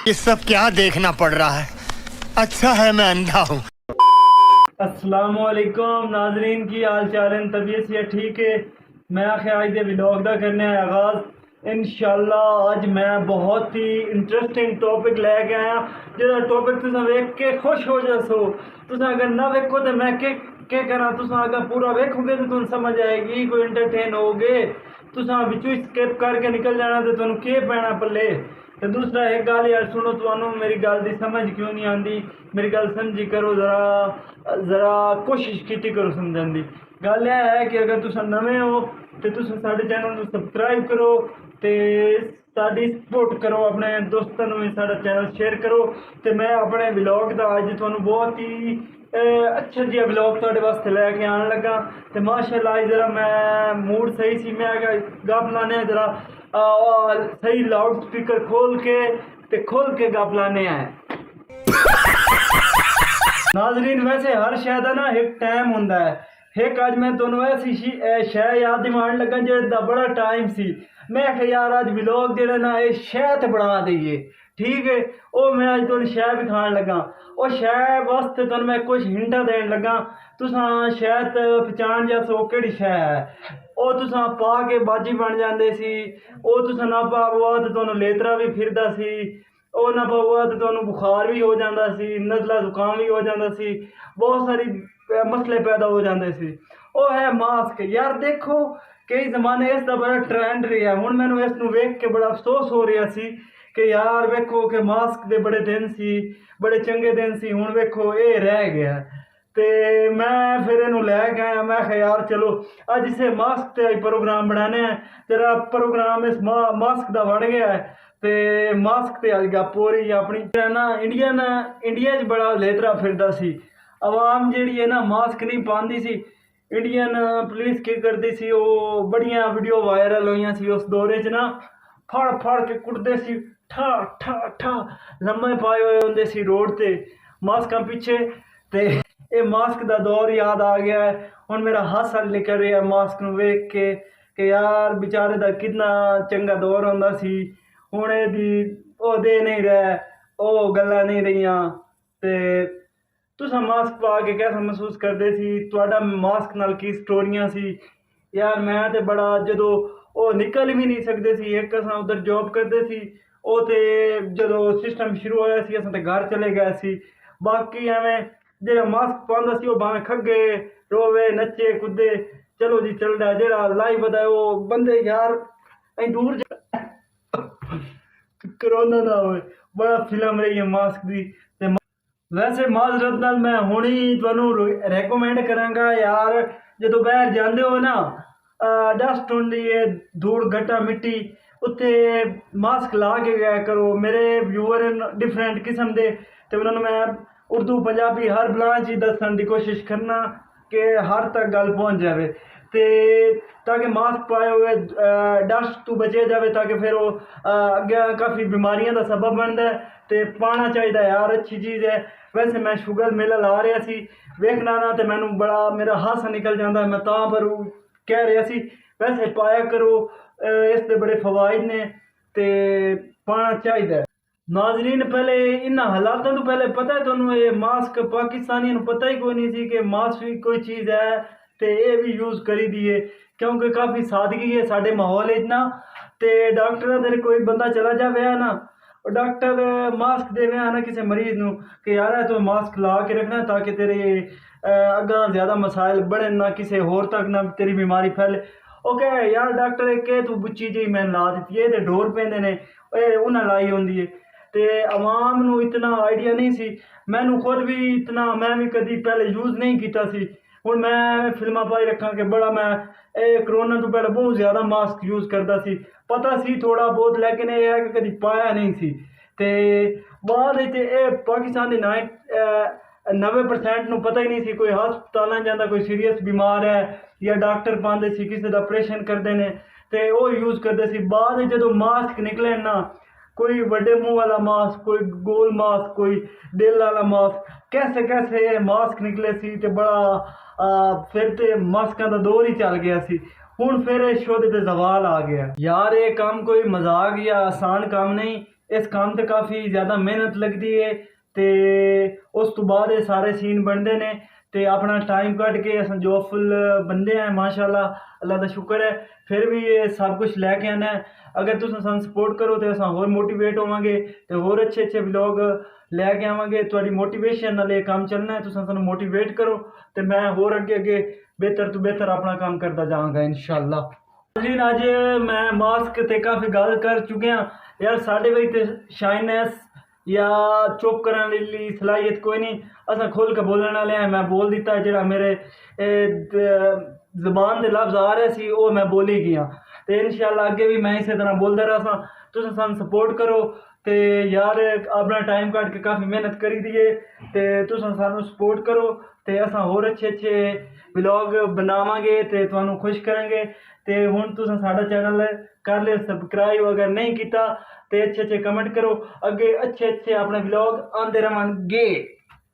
ये सब क्या देखना पड़ रहा है। अच्छा है मैं अंधा हूँ। अस्सलामुअलैकुम नाजरीन की हाल चाल है तबीयत से ठीक है। मैं आज दे व्लॉग दा करने आगाज इंशाल्लाह। अज मैं बहुत ही इंटरेस्टिंग टॉपिक लैके आया जो टॉपिक तुम वेख के खुश हो जासो। तुम अगर ना वेखो तो मैं के करा, तुम अगर पूरा वेखोगे तो तुम समझ आएगी, कोई इंटरटेन होगे। तुम बिचू स्किप करके निकल जाना तो तुम के पैना पल्ले। तो दूसरा एक गल यार सुनो, तुहानू मेरी गल की समझ क्यों नहीं आती, मेरी गल समझी करो, जरा जरा कोशिश की करो समझने की। गल यह है कि अगर तुम नवे हो तो तुम साढ़े चैनल को सबसक्राइब करो तो साड़ी सपोर्ट करो, अपने दोस्तों में साड़ा चैनल शेयर करो। तो मैं अपने व्लॉग का अज तुहानू बहुत ही अच्छा जिहा व्लॉग तुहाडे वास्ते लैके आन लगा। तो माशाअल्लाह जरा मैं मूड सही सी, मैं गप लाने जरा सही लाउड स्पीकर खोल के गप लाने है। नाजरीन वैसे हर शय का ना एक टाइम होंदा है। एक अज मैं तुहानू ऐसी शय याद दिवान लगा जिहदा बड़ा टाइम सी। मैं आख्या यार अज व्लॉग जिहड़ा ना ये शय ते बना दईए, ठीक है। वो मैं अज तुहानू शय विखाण लगा। वो शय वास्ते तुहानू मैं कुछ हिंटा देन लगा, तुसां शायद पहचान जा सो केड़ी शय है। वो तुसां पा के बाजी बन जाते सी, वो तुसां ना पावा तो तुहानू लेतरा भी फिरदा सी, वो ना पावा तो तुहानू बुखार भी हो जाता सी, नज़ला जुकाम भी हो जाता सी, बहुत सारी मसले पैदा हो जाते सी। वो है मास्क। यार देखो कई जमाने इसका बड़ा ट्रेंड रहा। हुण मैनू इस नूं वेख के बड़ा अफसोस हो रहा सी कि यार वेखो कि मास्क दे बड़े दिन सी, बड़े चंगे दिन सी, हुण वेखो ये रह गया। तो मैं फिर इनू लैके आया, मैं आख्या यार चलो अज इसे मास्क ते प्रोग्राम बनाने हैं। तेरा प्रोग्राम इस मास्क का बन गया है। तो मास्क ते अज गप हो रही है अपनी ना इंडिया च बड़ा लेतरा फिरदा सी। आवाम जिहड़ी है ना मास्क नहीं पाती सी। इंडियन पुलिस की करती सी, वो बड़ियां वीडियो वायरल हुई सी उस दौरे च ना, फड़ के कुटते सी, ठा ठा ठा लम्मे पाए हुए होंदे सी रोड ते मास्क पीछे। ते ये मास्क का दौर याद आ गया है। हुण मेरा हासा निकल रहा है मास्क नूं वेख के कि यार बेचारे दा कितना चंगा दौर होंदा सी। हुण इहदी ओह दे नहीं रहा, ओह गल्लां नहीं रहियां। ते तुसां मास्क पा के कैसा महसूस करते सी, तुहाडा मास्क नाल की स्टोरियां सी। यार मैं तो बड़ा जदों वो निकल भी नहीं सकते सी, एक असां उधर जॉब करते सी, वो तो जदों सिस्टम शुरू होया सी असां ते घर चले गए सी। बाकी एवें जेड़ा मास्क पांदा सी वो भावें खगे रोवे नचे कुदे चलो जी चलदा, जेड़ा लाइव है वो बंदे यार अं दूर कोरोना ना होए। बड़ा फिल्म रही है मास्क की। वैसे माजरत नाल मैं हुण ही तुहानू रेकमेंड करांगा यार, जो बाहर जाते हो ना डस्ट होंदी है, धूड़ गट्टा मिट्टी, उत्थे मास्क ला के गया करो। मेरे व्यूअर डिफरेंट किस्म के, तो उन्होंने मैं उर्दू पंजाबी हर ब्लांच ही दसन की कोशिश करना कि हर तक गल पहुँच जाए, तो ताकि मास्क पाए हुए डस्ट तो बचे जाए, ताकि फिर वो अगे काफ़ी बीमारियों का सबब बनता है। तो पाना चाहिए यार, अच्छी चीज़ है। वैसे मैं शुगर मेला ला रहा सी, वेखना ना तो मैनू बड़ा मेरा हासा निकल जाता, मैं तां पर कह रहा सी वैसे पाया करो, इसके बड़े फवायद ने, तो पाना चाहिए। नाजरीन पहले इन हालातों तो पहले पता है तुहानू, ये मास्क पाकिस्तानियों को पता ही कोई नहीं सी कि मास्क भी कोई चीज़ है, तो ये भी यूज़ करी दिए क्योंकि काफ़ी सादगी है साढ़े माहौल ना। तो डॉक्टर तेरे कोई बंदा चला जाए ना, और डॉक्टर मास्क देवे ना किसी मरीज नू कि यार तो मास्क ला के रखना ताकि तेरे अगर ज़्यादा मसाइल बढ़े ना, किसी होर तक ना तेरी बीमारी फैले। ओके यार डॉक्टर एक तू बुच्ची जी मैंने ला दी है, तो डोर पेंदे ने उन्हें लाई होंगी है। तो आवाम नू इतना आइडिया नहीं सी, मैनू खुद भी इतना मैं भी कभी पहले यूज़ नहीं किया सी। हुण मैं फिल्मां पाई रखा कि बड़ा मैं करोना तो पहले बहुत ज़्यादा मास्क यूज़ करता सी, पता सी थोड़ा बहुत, लेकिन ये है कि कभी पाया नहीं सी। तो बाद पाकिस्तान की 90% नू पता ही नहीं सी, कोई हस्पताल जाता कोई सीरीयस बीमार है या डॉक्टर पाते सी किसी का ऑपरेशन करते हैं तो वो यूज़ करते सी। बाद जो मास्क निकले ना, कोई बड़े मुँह वाला मास्क, कोई गोल मास्क, कोई दिल वाला मास्क, कैसे कैसे मास्क निकले सी। तो बड़ा फिर तो मास्कों का दौर ही चल गया सी। हुण फिर शुद्ध ते जवाल आ गया। यार ये काम कोई मजाक या आसान काम नहीं, ਇਸ ਕੰਮ ਤੇ ਕਾਫੀ ਜ਼ਿਆਦਾ ਮਿਹਨਤ ਲੱਗਦੀ ਹੈ ਤੇ ਉਸ ਤੋਂ ਬਾਅਦ ਇਹ ਸਾਰੇ ਸੀਨ ਬਣਦੇ ਨੇ ਤੇ ਆਪਣਾ ਟਾਈਮ ਕੱਢ ਕੇ ਅਸੀਂ ਜੋਬਫੁਲ ਬੰਦੇ ਆ ਮਾਸ਼ਾਅੱਲਾ, ਅੱਲਾ ਦਾ ਸ਼ੁਕਰ ਹੈ। ਫਿਰ ਵੀ ਇਹ ਸਭ ਕੁਝ ਲੈ ਕੇ ਆਣਾ ਹੈ। ਅਗਰ ਤੁਸੀਂ ਸਾਨੂੰ ਸਪੋਰਟ ਕਰੋ ਤੇ ਅਸੀਂ ਹੋਰ ਮੋਟੀਵੇਟ ਹੋਵਾਂਗੇ ਤੇ ਹੋਰ ਅੱਛੇ ਵਲੌਗ ਲੈ ਕੇ ਆਵਾਂਗੇ। ਤੁਹਾਡੀ ਮੋਟੀਵੇਸ਼ਨ ਨਾਲ ਇਹ ਕੰਮ ਚੱਲਣਾ ਹੈ। ਤੁਸੀਂ ਸਾਨੂੰ ਮੋਟੀਵੇਟ ਕਰੋ ਤੇ ਮੈਂ ਹੋਰ ਅੱਗੇ ਬਿਹਤਰ ਤੋਂ ਬਿਹਤਰ ਆਪਣਾ ਕੰਮ ਕਰਦਾ ਜਾਵਾਂਗਾ ਇਨਸ਼ਾਅੱਲਾ। ਜੀ ਅੱਜ ਮੈਂ ਮਾਸਕ ਤੇ ਕਾਫੀ ਗੱਲ ਕਰ ਚੁੱਕਿਆ ਯਾਰ। ਸਾਡੇ ਵਿੱਚ ਤੇ ਸ਼ਾਈਨੈਸ ਜਾਂ ਚੁੱਪ ਕਰਨ ਲਈ ਸਲਾਹੀਅਤ ਕੋਈ ਨਹੀਂ। ਅਸਾਂ ਖੁੱਲ੍ਹ ਕੇ ਬੋਲਣ ਵਾਲੇ ਹਾਂ। ਮੈਂ ਬੋਲ ਦਿੱਤਾ ਜਿਹੜਾ ਮੇਰੇ ਜ਼ਬਾਨ ਦੇ ਲਫ਼ਜ਼ ਆ ਰਹੇ ਸੀ ਉਹ ਮੈਂ ਬੋਲ ਹੀ ਗਿਆ ਤੇ ਇਨਸ਼ਾਅੱਲਾ ਅੱਗੇ ਵੀ ਮੈਂ ਇਸੇ ਤਰ੍ਹਾਂ ਬੋਲਦਾ ਰਹਾਂ। ਤੁਸੀਂ ਸਾਨੂੰ ਸਪੋਰਟ ਕਰੋ ਤੇ ਯਾਰ ਆਪਣਾ ਟਾਈਮ ਕੱਢ ਕੇ ਕਾਫੀ ਮਿਹਨਤ ਕਰੀ ਦੀਏ ਤੇ ਤੁਸੀਂ ਸਾਨੂੰ ਸਪੋਰਟ ਕਰੋ ਤੇ ਅਸਾਂ ਹੋਰ ਅੱਛੇ ਵਲੌਗ ਬਣਾਵਾਂਗੇ ਤੇ ਤੁਹਾਨੂੰ ਖੁਸ਼ ਕਰਾਂਗੇ। ਤੇ ਹੁਣ ਤੁਸੀਂ ਸਾਡਾ ਚੈਨਲ ਕਰ ਲਿਓ ਸਬਸਕ੍ਰਾਈਬ, ਅਗਰ ਨਹੀਂ ਕੀਤਾ ਤੇ ਅੱਛੇ ਕਮੈਂਟ ਕਰੋ। ਅੱਗੇ ਅੱਛੇ ਆਪਣੇ ਵਲੌਗ ਆਉਂਦੇ ਰਹਾਂਗੇ।